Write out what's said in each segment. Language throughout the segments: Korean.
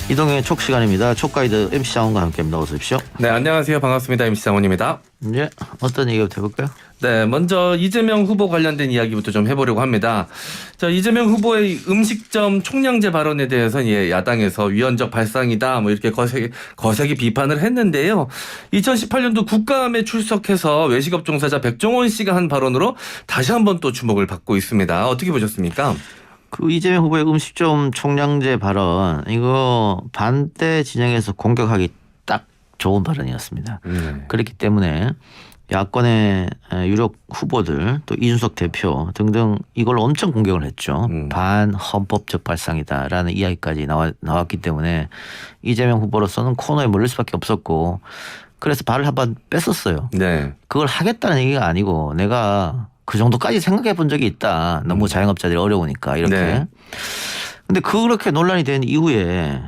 이동의 촉 시간입니다. 촉 가이드 MC 장원과 함께합니다. 어서 오십시오. 네, 안녕하세요. 반갑습니다. MC 장원입니다. 네, 어떤 얘기부터 해볼까요? 네, 먼저 이재명 후보 관련된 이야기부터 좀 해보려고 합니다. 자, 이재명 후보의 음식점 총량제 발언에 대해서 야당에서 위헌적 발상이다, 뭐 이렇게 거세게 비판을 했는데요. 2018년도 국감에 출석해서 외식업 종사자 백종원 씨가 한 발언으로 다시 한번 또 주목을 받고 있습니다. 어떻게 보셨습니까? 그 이재명 후보의 음식점 총량제 발언, 이거 반대 진영에서 공격하기 딱 좋은 발언이었습니다. 그렇기 때문에 야권의 유력 후보들 또 이준석 대표 등등 이걸 엄청 공격을 했죠. 반헌법적 발상이다라는 이야기까지 나왔기 때문에 이재명 후보로서는 코너에 몰릴 수밖에 없었고, 그래서 발을 한번 뺐었어요. 네. 그걸 하겠다는 얘기가 아니고 내가 그 정도까지 생각해 본 적이 있다. 너무 자영업자들이 어려우니까 이렇게. 네. 근데 그렇게 논란이 된 이후에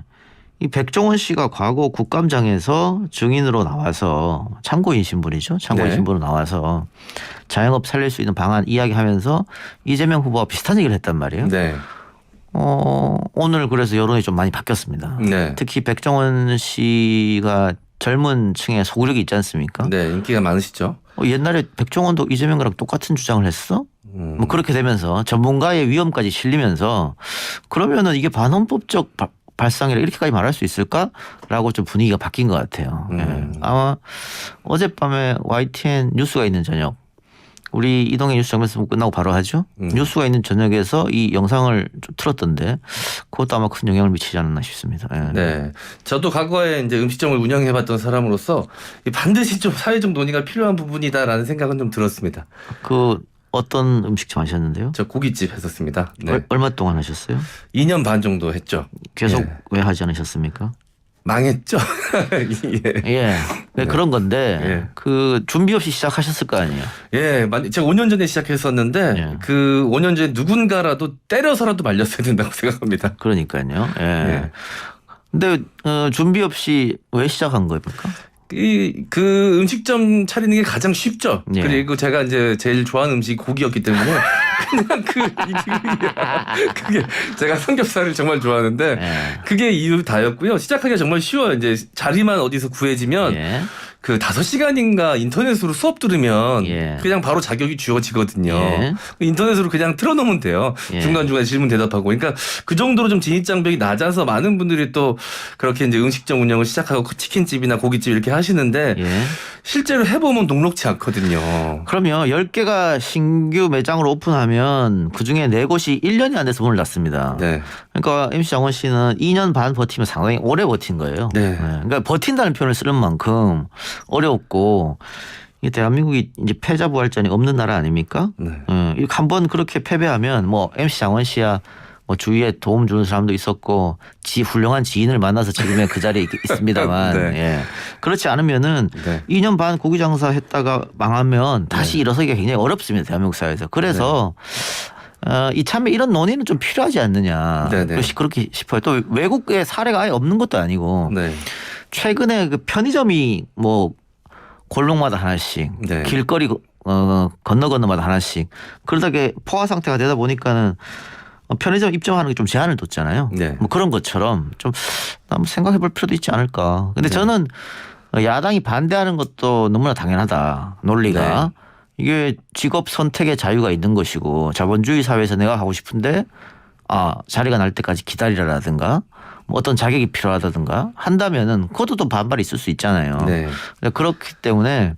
이 백종원 씨가 과거 국감장에서 증인으로 나와서 참고인 신분이죠. 참고인 네. 신분으로 나와서 자영업 살릴 수 있는 방안 이야기하면서 이재명 후보와 비슷한 얘기를 했단 말이에요. 네. 오늘 그래서 여론이 좀 많이 바뀌었습니다. 네. 특히 백종원 씨가 젊은 층에 소구력이 있지 않습니까? 네, 인기가 많으시죠? 옛날에 백종원도 이재명이랑 똑같은 주장을 했어? 뭐 그렇게 되면서 전문가의 위험까지 실리면서 그러면은 이게 반헌법적 발상이라 이렇게까지 말할 수 있을까라고 좀 분위기가 바뀐 것 같아요. 예. 아마 어젯밤에 YTN 뉴스가 있는 저녁, 우리 이동의 뉴스 정면서 끝나고 바로 하죠. 뉴스가 있는 저녁에서 이 영상을 좀 틀었던데 그것도 아마 큰 영향을 미치지 않았나 싶습니다. 예. 네. 저도 과거에 이제 음식점을 운영해봤던 사람으로서 반드시 좀 사회적 논의가 필요한 부분이다라는 생각은 좀 들었습니다. 그 어떤 음식점 하셨는데요? 저 고깃집 했었습니다. 네. 얼마 동안 하셨어요? 2년 반 정도 했죠. 계속 예. 왜 하지 않으셨습니까? 망했죠. 예. 예. 네. 그런 건데 예. 그 준비 없이 시작하셨을 거 아니에요. 예, 제가 5년 전에 시작했었는데 예. 그 5년 전에 누군가라도 때려서라도 말렸어야 된다고 생각합니다. 그러니까요. 예. 예. 근데 준비 없이 왜 시작한 겁니까? 그 음식점 차리는 게 가장 쉽죠. 예. 그리고 제가 이제 제일 좋아하는 음식이 고기였기 때문에 그냥 그게 제가 삼겹살을 정말 좋아하는데 예. 그게 이유 다였고요. 시작하기가 정말 쉬워요. 이제 자리만 어디서 구해지면 예. 그 5시간인가 인터넷으로 수업 들으면 예. 그냥 바로 자격이 주어지거든요. 예. 인터넷으로 그냥 틀어놓으면 돼요. 예. 중간중간에 질문 대답하고. 그러니까 그 정도로 좀 진입장벽이 낮아서 많은 분들이 또 그렇게 이제 음식점 운영을 시작하고 치킨집이나 고깃집 이렇게 하시는데 예. 실제로 해보면 녹록치 않거든요. 그러면 10개가 신규 매장을 오픈하면 그중에 4곳이 1년이 안 돼서 문을 닫습니다. 네. 그러니까 MC 장원 씨는 2년 반 버티면 상당히 오래 버틴 거예요. 네. 그러니까 버틴다는 표현을 쓰는 만큼 어렵고, 이 대한민국이 이제 패자부활전이 없는 나라 아닙니까? 네. 한번 그렇게 패배하면 뭐 MC 장원 씨야 뭐 주위에 도움 주는 사람도 있었고 훌륭한 지인을 만나서 지금의 그 자리에 있습니다만 네. 예. 그렇지 않으면은 네. 2년 반 고기 장사 했다가 망하면 다시 네. 일어서기가 굉장히 어렵습니다. 대한민국 사회에서. 그래서 이참에 이런 논의는 좀 필요하지 않느냐. 네, 네. 그렇게 싶어요. 또 외국의 사례가 아예 없는 것도 아니고 네. 최근에 그 편의점이 뭐 골목마다 하나씩 네. 길거리 건너마다 하나씩 그러다게 포화 상태가 되다 보니까는 편의점 입점하는 게 좀 제한을 뒀잖아요. 네. 뭐 그런 것처럼 좀 한번 생각해 볼 필요도 있지 않을까. 근데 저는 야당이 반대하는 것도 너무나 당연하다. 논리가. 이게 직업 선택의 자유가 있는 것이고 자본주의 사회에서 내가 하고 싶은데 자리가 날 때까지 기다리라라든가 뭐 어떤 자격이 필요하다든가 한다면은 그것도 또 반발이 있을 수 있잖아요. 네. 그렇기 때문에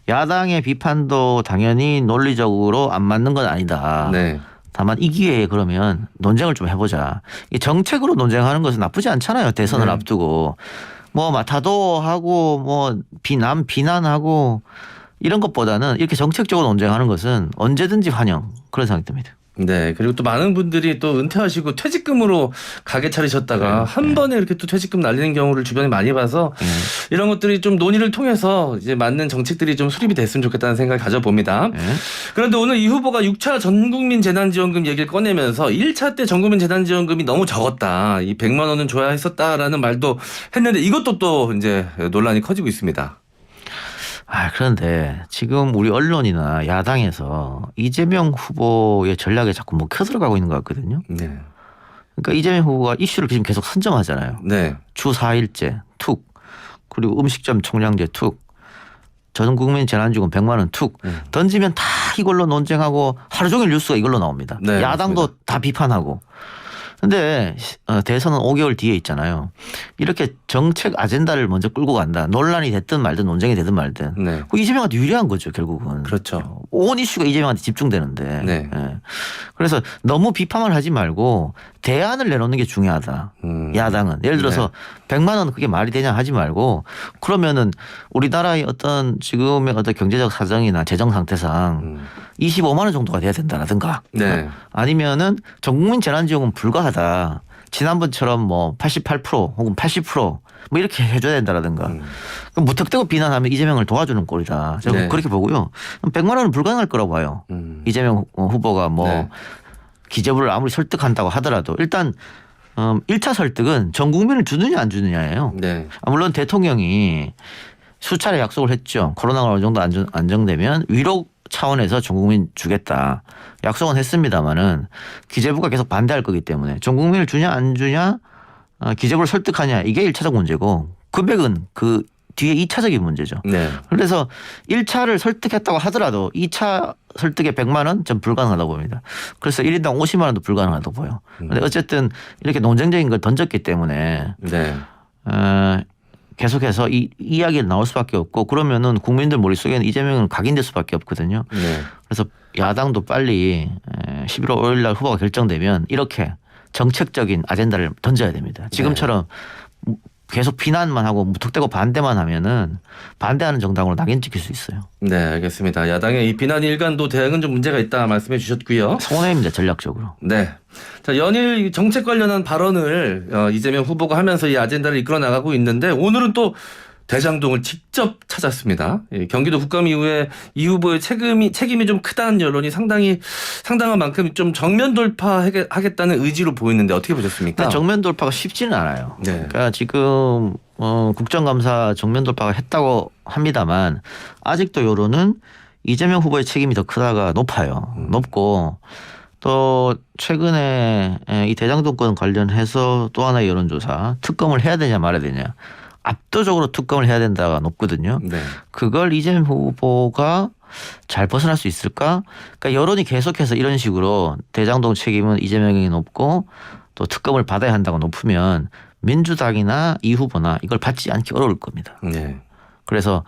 야당의 비판도 당연히 논리적으로 안 맞는 건 아니다. 네. 다만 이 기회에 그러면 논쟁을 좀 해보자. 이 정책으로 논쟁하는 것은 나쁘지 않잖아요. 대선을 네. 앞두고 뭐 마타도하고 뭐 비난하고 이런 것보다는 이렇게 정책적으로 논쟁하는 것은 언제든지 환영, 그런 생각이 듭니다. 네. 그리고 또 많은 분들이 또 은퇴하시고 퇴직금으로 가게 차리셨다가 한 번에 이렇게 또 퇴직금 날리는 경우를 주변에 많이 봐서 이런 것들이 좀 논의를 통해서 이제 맞는 정책들이 좀 수립이 됐으면 좋겠다는 생각을 가져봅니다. 그런데 오늘 이 후보가 6차 전국민 재난지원금 얘기를 꺼내면서 1차 때 전국민 재난지원금이 너무 적었다. 이 100만 원은 줘야 했었다라는 말도 했는데 이것도 또 이제 논란이 커지고 있습니다. 그런데 지금 우리 언론이나 야당에서 이재명 후보의 전략에 자꾸 먹혀 들어가고 있는 것 같거든요. 네. 그러니까 이재명 후보가 이슈를 지금 계속 선점하잖아요. 네. 주 4일제 툭, 그리고 음식점 총량제 툭, 전 국민 재난지원 100만 원 툭 던지면 다 이걸로 논쟁하고 하루 종일 뉴스가 이걸로 나옵니다. 네, 야당도 맞습니다. 다 비판하고. 근데 대선은 5개월 뒤에 있잖아요. 이렇게 정책 아젠다를 먼저 끌고 간다. 논란이 됐든 말든 논쟁이 되든 말든. 네. 이재명한테 유리한 거죠, 결국은. 그렇죠. 온 이슈가 이재명한테 집중되는데. 네. 예. 그래서 너무 비판을 하지 말고 대안을 내놓는 게 중요하다. 야당은. 예를 들어서 100만 원 그게 말이 되냐 하지 말고 그러면은 우리나라의 어떤 지금의 어떤 경제적 사정이나 재정 상태상 25만 원 정도가 돼야 된다라든가. 네. 아니면은 전국민 재난지원금 불가하다. 지난번처럼 뭐 88% 혹은 80%뭐 이렇게 해줘야 된다라든가. 그럼 무턱대고 비난하면 이재명을 도와주는 꼴이다. 저는 네. 그렇게 보고요. 100만 원은 불가능할 거라고 봐요. 이재명 후보가 뭐 네. 기재부를 아무리 설득한다고 하더라도 일단 1차 설득은 전 국민을 주느냐 안 주느냐예요. 네. 물론 대통령이 수차례 약속을 했죠. 코로나가 어느 정도 안정되면 위로 차원에서 전 국민 주겠다. 약속은 했습니다마는 기재부가 계속 반대할 거기 때문에 전 국민을 주냐 안 주냐 기재부를 설득하냐 이게 1차적 문제고 금액은 그 뒤에 2차적인 문제죠. 네. 그래서 1차를 설득했다고 하더라도 2차 설득에 100만 원 전 불가능하다고 봅니다. 그래서 1인당 50만 원도 불가능하다고 보여. 근데 어쨌든 이렇게 논쟁적인 걸 던졌기 때문에 네. 계속해서 이 이야기가 나올 수밖에 없고 그러면은 국민들 머릿속에는 이재명은 각인될 수밖에 없거든요. 네. 그래서 야당도 빨리 11월 5일 날 후보가 결정되면 이렇게 정책적인 아젠다를 던져야 됩니다. 지금처럼 계속 비난만 하고 무턱대고 반대만 하면은 반대하는 정당으로 낙인 찍힐 수 있어요. 네, 알겠습니다. 야당의 이 비난 일관도 대응은 좀 문제가 있다 말씀해 주셨고요. 손해입니다, 전략적으로. 네. 자, 연일 정책 관련한 발언을 이재명 후보가 하면서 이 아젠다를 이끌어 나가고 있는데 오늘은 또 대장동을 직접 찾았습니다. 예, 경기도 국감 이후에 이 후보의 책임이 좀 크다는 여론이 상당한 만큼 좀 정면 돌파하겠다는 의지로 보이는데 어떻게 보셨습니까? 정면 돌파가 쉽지는 않아요. 네. 그러니까 지금 국정감사 정면 돌파가 했다고 합니다만 아직도 여론은 이재명 후보의 책임이 더 크다가 높아요. 높고 또 최근에 이 대장동 건 관련해서 또 하나의 여론조사 특검을 해야 되냐 말아야 되냐. 압도적으로 특검을 해야 된다가 높거든요. 네. 그걸 이재명 후보가 잘 벗어날 수 있을까? 그러니까 여론이 계속해서 이런 식으로 대장동 책임은 이재명이 높고 또 특검을 받아야 한다고 높으면 민주당이나 이 후보나 이걸 받지 않기 어려울 겁니다. 네. 그래서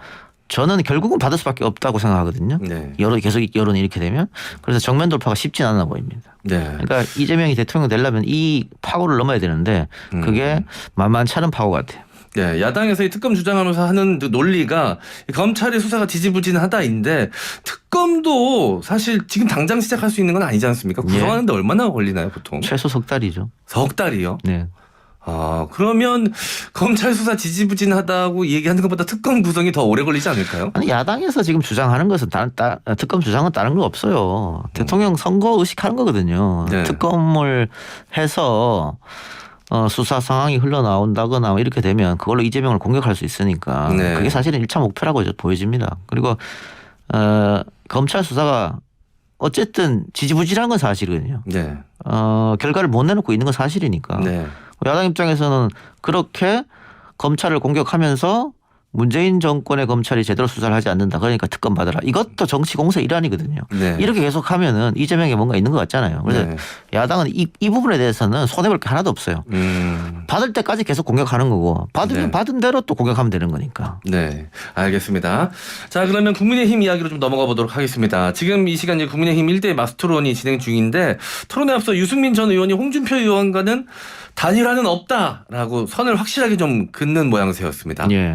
저는 결국은 받을 수밖에 없다고 생각하거든요. 네. 여론이 이렇게 되면 그래서 정면 돌파가 쉽진 않아 보입니다. 네. 그러니까 이재명이 대통령 되려면 이 파고를 넘어야 되는데 그게 만만치 않은 파고 같아요. 네, 야당에서 이 특검 주장하면서 하는 그 논리가 검찰의 수사가 지지부진하다인데 특검도 사실 지금 당장 시작할 수 있는 건 아니지 않습니까? 구성하는데 얼마나 걸리나요, 보통? 최소 석 달이죠. 석 달이요? 네. 아, 그러면 검찰 수사 지지부진하다고 얘기하는 것보다 특검 구성이 더 오래 걸리지 않을까요? 아니 야당에서 지금 주장하는 것은 특검 주장은 다른 거 없어요. 대통령 선거 의식하는 거거든요. 네. 특검을 해서 수사 상황이 흘러나온다거나 뭐 이렇게 되면 그걸로 이재명을 공격할 수 있으니까 네. 그게 사실은 1차 목표라고 보여집니다. 그리고 검찰 수사가 어쨌든 지지부진한 건 사실이거든요. 네. 결과를 못 내놓고 있는 건 사실이니까. 네. 야당 입장에서는 그렇게 검찰을 공격하면서 문재인 정권의 검찰이 제대로 수사를 하지 않는다. 그러니까 특검 받아라. 이것도 정치 공세 일환이거든요. 네. 이렇게 계속하면은 이재명에 뭔가 있는 것 같잖아요. 그래서 네. 야당은 이 부분에 대해서는 손해볼 게 하나도 없어요. 받을 때까지 계속 공격하는 거고 받으면 네. 받은 대로 또 공격하면 되는 거니까. 네, 알겠습니다. 자, 그러면 국민의힘 이야기로 좀 넘어가 보도록 하겠습니다. 지금 이 시간 이제 국민의힘 1대 마스 토론이 진행 중인데 토론에 앞서 유승민 전 의원이 홍준표 의원과는 단일화는 없다라고 선을 확실하게 좀 긋는 모양새였습니다. 예.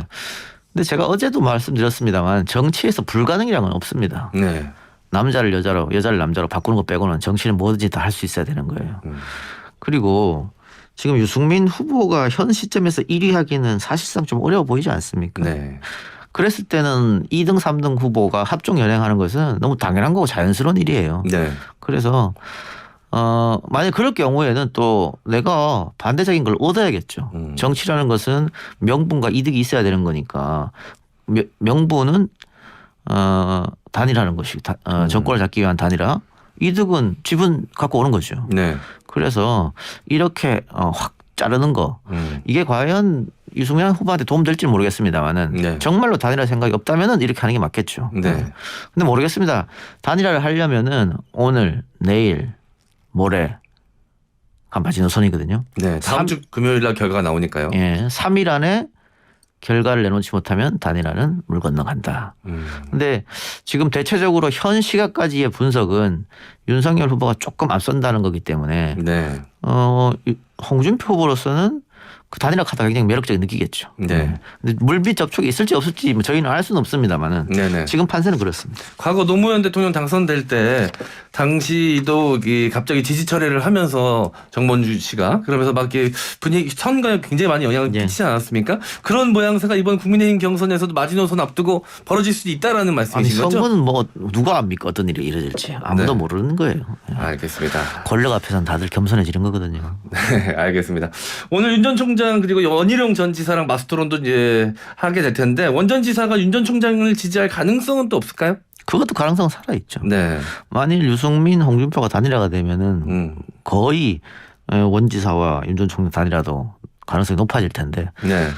근데 제가 어제도 말씀드렸습니다만 정치에서 불가능이라는 건 없습니다. 네. 남자를 여자로 여자를 남자로 바꾸는 것 빼고는 정치는 뭐든지 다 할 수 있어야 되는 거예요. 그리고 지금 유승민 후보가 현 시점에서 1위 하기는 사실상 좀 어려워 보이지 않습니까? 네. 그랬을 때는 2등 3등 후보가 합종 연행하는 것은 너무 당연한 거고 자연스러운 일이에요. 네. 그래서 만약 그럴 경우에는 또 내가 반대적인 걸 얻어야겠죠. 정치라는 것은 명분과 이득이 있어야 되는 거니까 명분은 단일하는 것이 정권을 잡기 위한 단일화, 이득은 집은 갖고 오는 거죠. 네. 그래서 이렇게 확 자르는 거 이게 과연 유승민 후보한테 도움될지 모르겠습니다만은 네. 정말로 단일화 생각이 없다면은 이렇게 하는 게 맞겠죠. 네. 근데 모르겠습니다. 단일화를 하려면은 오늘, 내일, 모레 한 마지노선이거든요. 네. 다음 주 금요일 날 결과가 나오니까요. 예, 3일 안에 결과를 내놓지 못하면 단일화는 물 건너간다. 근데 지금 대체적으로 현 시각까지의 분석은 윤석열 후보가 조금 앞선다는 거기 때문에 네. 홍준표 후보로서는 그 단일화 카드가 굉장히 매력적이 느끼겠죠. 네. 근데 물밑 접촉이 있을지 없을지 뭐 저희는 알 수는 없습니다만은 네네. 지금 판세는 그렇습니다. 과거 노무현 대통령 당선될 때 당시도 갑자기 지지 철회를 하면서 정몽주 씨가 그러면서 막 이렇게 분위기 선거에 굉장히 많이 영향을 예. 끼치지 않았습니까? 그런 모양새가 이번 국민의힘 경선에서도 마지노선 앞두고 벌어질 수도 있다라는 아니 말씀이신 거죠? 선거는 뭐 누가 압니까 어떤 일이 이루어질지 아무도 네. 모르는 거예요. 알겠습니다. 권력 앞에서는 다들 겸손해지는 거거든요. 네, 알겠습니다. 오늘 윤 전 총장 그리고 원희룡 전 지사랑 마스토론도 이제 하게 될 텐데 원 전 지사가 윤 전 총장을 지지할 가능성은 또 없을까요? 그것도 가능성은 살아있죠. 네. 만일 유승민, 홍준표가 단일화가 되면은 거의 원지사와 윤 전 총장 단일화도 가능성이 높아질 텐데 네.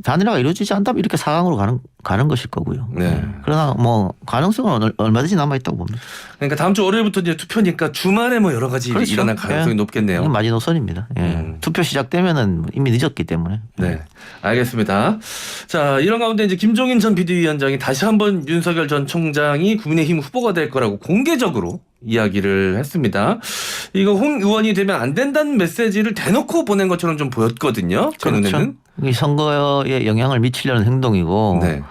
단일화가 이루어지지 않다면 이렇게 4강으로 가는 것일 거고요. 네. 그러나 뭐 가능성은 얼마든지 남아 있다고 봅니다. 그러니까 다음 주 월요일부터 이제 투표니까 주말에 뭐 여러 가지 그렇죠. 일어날 가능성이 예. 높겠네요. 이건 마지노선입니다. 예. 투표 시작되면은 이미 늦었기 때문에. 네, 알겠습니다. 자, 이런 가운데 이제 김종인 전 비대위원장이 다시 한번 윤석열 전 총장이 국민의힘 후보가 될 거라고 공개적으로 이야기를 했습니다. 이거 홍 의원이 되면 안 된다는 메시지를 대놓고 보낸 것처럼 좀 보였거든요. 제 눈에는. 그렇죠. 이 선거에 영향을 미치려는 행동이고 네.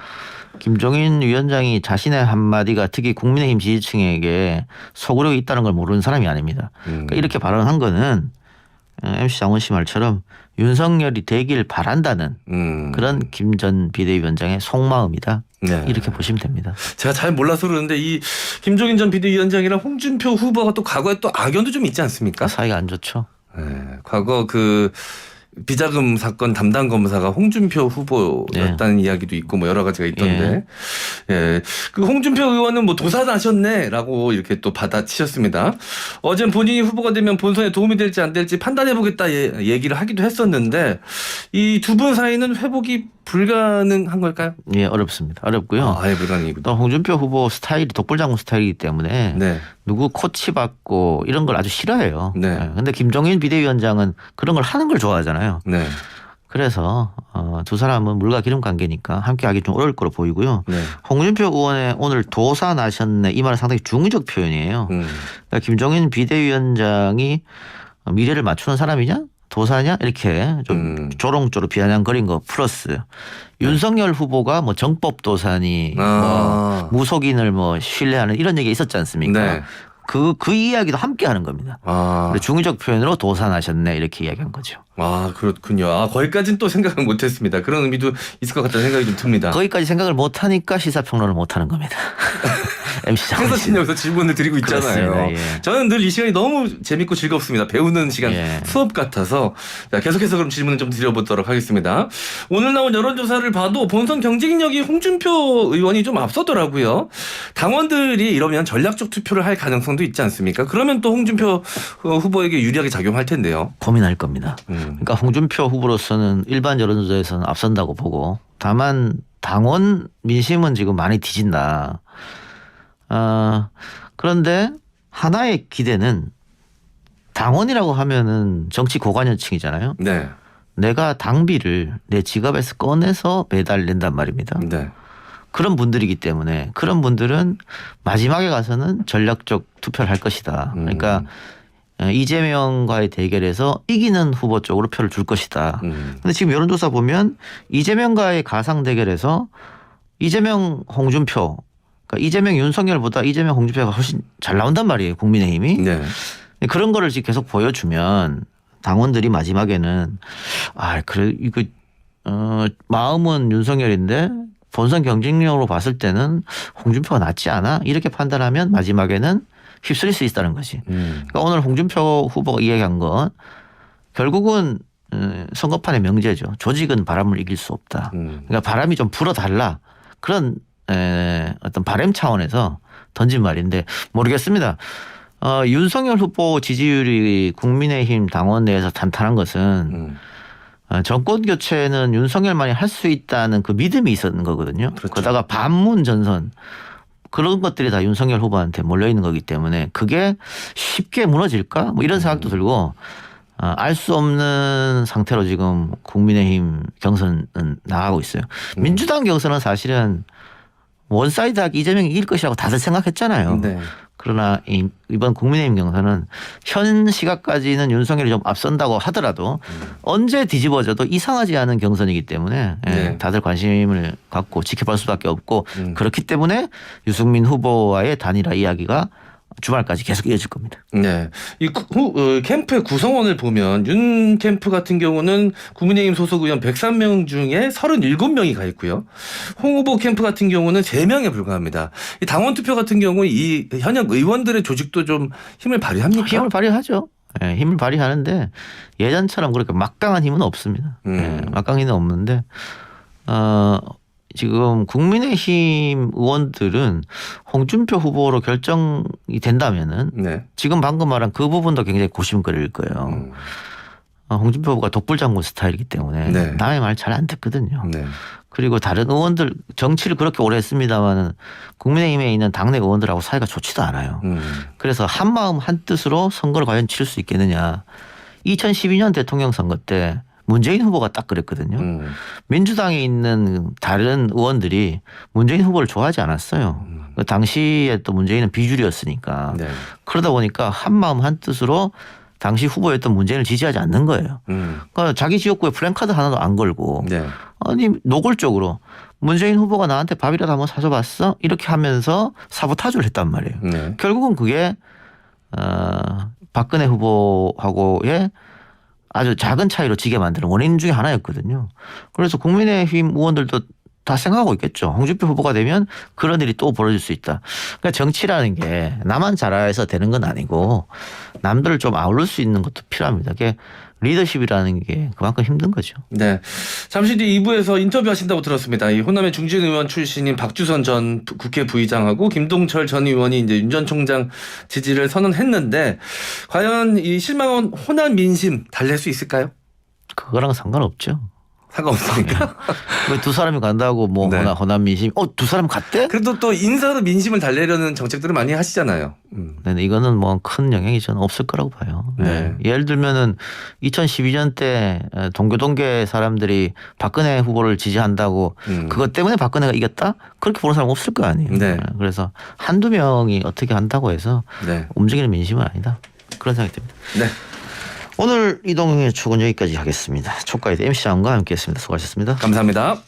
김종인 위원장이 자신의 한마디가 특히 국민의힘 지지층에게 소구력이 있다는 걸 모르는 사람이 아닙니다. 그러니까 이렇게 발언한 거는 MC 장원 씨 말처럼 윤석열이 되길 바란다는 그런 김 전 비대위원장의 속마음이다. 네. 이렇게 보시면 됩니다. 제가 잘 몰라서 그러는데 이 김종인 전 비대위원장이랑 홍준표 후보가 또 과거에 또 악연도 좀 있지 않습니까? 사이가 안 좋죠. 네. 과거 그 비자금 사건 담당 검사가 홍준표 후보였다는 이야기도 있고 뭐 여러 가지가 있던데, 예. 그 홍준표 의원은 뭐 도사나셨네라고 이렇게 또 받아치셨습니다. 어젠 본인이 후보가 되면 본선에 도움이 될지 안 될지 판단해보겠다 얘기를 하기도 했었는데 이 두 분 사이는 회복이 불가능한 걸까요? 예, 어렵습니다. 어렵고요. 아예 불가능이군요. 또 홍준표 후보 스타일이 독불장군 스타일이기 때문에 네. 누구 코치 받고 이런 걸 아주 싫어해요. 네. 근데 김종인 비대위원장은 그런 걸 하는 걸 좋아하잖아요. 네. 그래서 두 사람은 물과 기름 관계니까 함께하기 좀 어려울 거로 보이고요. 네. 홍준표 의원의 오늘 도사 나셨네 이 말은 상당히 중의적 표현이에요. 그러니까 김종인 비대위원장이 미래를 맞추는 사람이냐? 도사냐? 이렇게 좀 조롱조로 비아냥거린 거 플러스 윤석열 후보가 뭐 정법 도사니 뭐 무속인을 뭐 신뢰하는 이런 얘기가 있었지 않습니까? 네. 그 이야기도 함께 하는 겁니다. 중의적 표현으로 도사나셨네 이렇게 이야기한 거죠. 아, 그렇군요. 아, 거기까지는 또 생각을 못 했습니다. 그런 의미도 있을 것 같다는 생각이 좀 듭니다. 거기까지 생각을 못 하니까 시사평론을 못 하는 겁니다. MC 장원 그래서 씨. 지금 여기서 질문을 드리고 있잖아요. 그렇습니다. 예. 저는 늘 이 시간이 너무 재밌고 즐겁습니다. 배우는 시간, 예. 수업 같아서. 자, 계속해서 그럼 질문을 좀 드려보도록 하겠습니다. 오늘 나온 여론조사를 봐도 본선 경쟁력이 홍준표 의원이 좀 앞서더라고요. 당원들이 이러면 전략적 투표를 할 가능성도 있지 않습니까? 그러면 또 홍준표 후보에게 유리하게 작용할 텐데요. 고민할 겁니다. 그러니까 홍준표 후보로서는 일반 여론조사에서는 앞선다고 보고 다만 당원 민심은 지금 많이 뒤진다. 그런데 하나의 기대는 당원이라고 하면은 정치 고관여층이잖아요. 네. 내가 당비를 내 지갑에서 꺼내서 매달 낸단 말입니다. 네. 그런 분들이기 때문에 그런 분들은 마지막에 가서는 전략적 투표를 할 것이다. 그러니까 이재명과의 대결에서 이기는 후보 쪽으로 표를 줄 것이다. 근데 지금 여론조사 보면 이재명과의 가상 대결에서 이재명 홍준표 그러니까 이재명 윤석열보다 이재명 홍준표가 훨씬 잘 나온단 말이에요. 국민의힘이. 네. 그런 거를 지금 계속 보여주면 당원들이 마지막에는 그래 이거 마음은 윤석열인데 본선 경쟁력으로 봤을 때는 홍준표가 낫지 않아? 이렇게 판단하면 마지막에는 휩쓸릴 수 있다는 거지. 그러니까 오늘 홍준표 후보가 이야기한 건 결국은 선거판의 명제죠. 조직은 바람을 이길 수 없다. 그러니까 바람이 좀 불어달라. 그런 어떤 바람 차원에서 던진 말인데 모르겠습니다. 윤석열 후보 지지율이 국민의힘 당원 내에서 탄탄한 것은 정권 교체는 윤석열만이 할 수 있다는 그 믿음이 있었는 거거든요. 그렇죠. 그러다가 반문 전선 그런 것들이 다 윤석열 후보한테 몰려 있는 거기 때문에 그게 쉽게 무너질까? 뭐 이런 생각도 들고 알 수 없는 상태로 지금 국민의힘 경선은 나가고 있어요. 민주당 경선은 사실은 원사이드하게 이재명이 이길 것이라고 다들 생각했잖아요. 네. 그러나 이번 국민의힘 경선은 현 시각까지는 윤석열이 좀 앞선다고 하더라도 언제 뒤집어져도 이상하지 않은 경선이기 때문에 네. 다들 관심을 갖고 지켜볼 수밖에 없고 그렇기 때문에 유승민 후보와의 단일화 이야기가 주말까지 계속 이어질 겁니다. 네. 이 캠프의 구성원을 보면 윤 캠프 같은 경우는 국민의힘 소속 의원 103명 중에 37명이 가 있고요. 홍 후보 캠프 같은 경우는 3명에 불과합니다. 이 당원 투표 같은 경우 이 현역 의원들의 조직도 좀 힘을 발휘합니까? 힘을 발휘하죠. 예, 힘을 발휘하는데 예전처럼 그렇게 막강한 힘은 없습니다. 예, 막강한 힘은 없는데 지금 국민의힘 의원들은 홍준표 후보로 결정이 된다면은 네. 지금 방금 말한 그 부분도 굉장히 고심거릴 거예요. 홍준표 후보가 독불장군 스타일이기 때문에 네. 남의 말 잘 안 듣거든요. 네. 그리고 다른 의원들 정치를 그렇게 오래 했습니다마는 국민의힘에 있는 당내 의원들하고 사이가 좋지도 않아요. 그래서 한마음 한뜻으로 선거를 과연 치를 수 있겠느냐. 2012년 대통령 선거 때 문재인 후보가 딱 그랬거든요. 민주당에 있는 다른 의원들이 문재인 후보를 좋아하지 않았어요. 그 당시에 또 문재인은 비주류였으니까. 네. 그러다 보니까 한마음 한뜻으로 당시 후보였던 문재인을 지지하지 않는 거예요. 그러니까 자기 지역구에 플랜카드 하나도 안 걸고 네. 아니 노골적으로 문재인 후보가 나한테 밥이라도 한번 사줘봤어? 이렇게 하면서 사보타주를 했단 말이에요. 네. 결국은 그게 박근혜 후보하고의 아주 작은 차이로 지게 만드는 원인 중에 하나였거든요. 그래서 국민의힘 의원들도 다 생각하고 있겠죠. 홍준표 후보가 되면 그런 일이 또 벌어질 수 있다. 그러니까 정치라는 게 나만 잘해서 되는 건 아니고 남들을 좀 아우를 수 있는 것도 필요합니다. 그게 리더십이라는 게 그만큼 힘든 거죠. 네. 잠시 뒤 2부에서 인터뷰 하신다고 들었습니다. 이 호남의 중진 의원 출신인 박주선 전 국회 부의장하고 김동철 전 의원이 이제 윤 전 총장 지지를 선언했는데 과연 이 실망한 호남 민심 달랠 수 있을까요? 그거랑 상관없죠. 상관없습니까? 왜 두 사람이 간다고 뭐 네. 호남 민심 두 사람 갔대? 그래도 또 인사로 민심을 달래려는 정책들을 많이 하시잖아요. 네, 이거는 뭐 큰 영향이 저는 없을 거라고 봐요. 네. 예를 들면은 2012년 때 동교동계 사람들이 박근혜 후보를 지지한다고 그것 때문에 박근혜가 이겼다? 그렇게 보는 사람 없을 거 아니에요. 네. 그래서 한두 명이 어떻게 한다고 해서 네. 움직이는 민심은 아니다. 그런 생각이 듭니다. 네. 오늘 이동형의 축은 여기까지 하겠습니다. 초과의 MC 장과 함께했습니다. 수고하셨습니다. 감사합니다.